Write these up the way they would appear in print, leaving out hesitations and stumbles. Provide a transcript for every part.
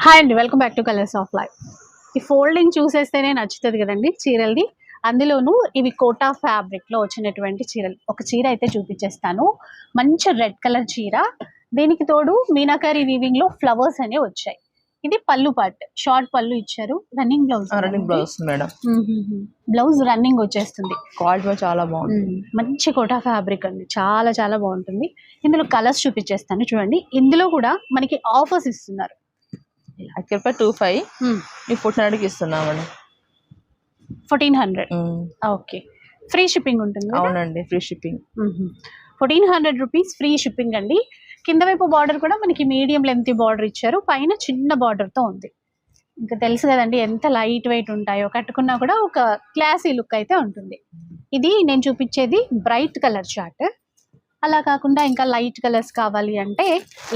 Hi అండి, welcome back to colours of life. ఈ folding చూసేస్తేనే నచ్చుతుంది కదండి చీరల్ది. అందులోనూ ఇవి కోటా ఫ్యాబ్రిక్లో వచ్చినటువంటి చీరలు. ఒక చీర అయితే చూపించేస్తాను. మంచి రెడ్ కలర్ చీర, దీనికి తోడు మీనాకారి వీవింగ్లో ఫ్లవర్స్ అనేవి వచ్చాయి. ఇది పళ్ళు పార్ట్, షార్ట్ పళ్ళు ఇచ్చారు. Running blouse, running blouse madam. Blouse running వచ్చేస్తుంది. క్వాలిటీ చాలా బాగుంది. మంచి కోటా ఫ్యాబ్రిక్ అండి, చాలా చాలా బాగుంటుంది. ఇందులో కలర్స్ చూపించేస్తాను చూడండి. ఇందులో కూడా మనకి ఆఫర్స్ ఇస్తున్నారు. యాక్చువల్ 25 ఈ 1400కి ఇస్తున్నామండి. 1400. ఓకే, ఫ్రీ షిప్పింగ్ ఉంటుంది. అవునండి, free shipping. 1400 rupees free shipping అండి. కింద వైపు బార్డర్ కూడా మనకి మీడియం లెంత్ బార్డర్ ఇచ్చారు, పైన చిన్న బార్డర్తో ఉంది. ఇంకా తెలుసు కదండి ఎంత లైట్ వెయిట్ ఉంటాయో, కట్టుకున్నా కూడా ఒక క్లాసీ లుక్ అయితే ఉంటుంది. ఇది నేను చూపించేది బ్రైట్ కలర్ చార్ట్. అలా కాకుండా ఇంకా లైట్ కలర్స్ కావాలి అంటే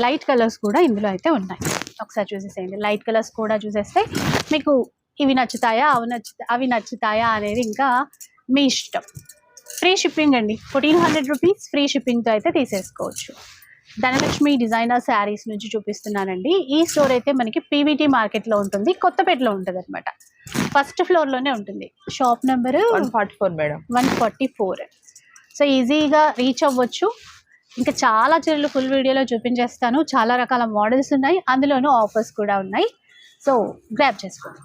లైట్ కలర్స్ కూడా ఇందులో అయితే ఉన్నాయి. ఒకసారి చూసేసేయండి. లైట్ కలర్స్ కూడా చూసేస్తే మీకు ఇవి నచ్చుతాయా అవి నచ్చుతాయా అనేది ఇంకా మీ ఇష్టం. ఫ్రీ షిప్పింగ్ అండి, 1400 రూపీస్ ఫ్రీ షిప్పింగ్తో అయితే తీసేసుకోవచ్చు. ధనలక్ష్మి డిజైనర్ శారీస్ నుంచి చూపిస్తున్నానండి. ఈ స్టోర్ అయితే మనకి పీవీటీ మార్కెట్లో ఉంటుంది, కొత్తపేటలో ఉంటుంది అనమాట. ఫస్ట్ ఫ్లోర్లోనే ఉంటుంది. Shop number 144 madam. 144. సో ఈజీగా రీచ్ అవ్వచ్చు. ఇంకా చాలా చీరలు ఫుల్ వీడియోలో చూపించేస్తాను. చాలా రకాల మోడల్స్ ఉన్నాయి, అందులోనూ ఆఫర్స్ కూడా ఉన్నాయి. సో గ్రాబ్ చేసుకోండి.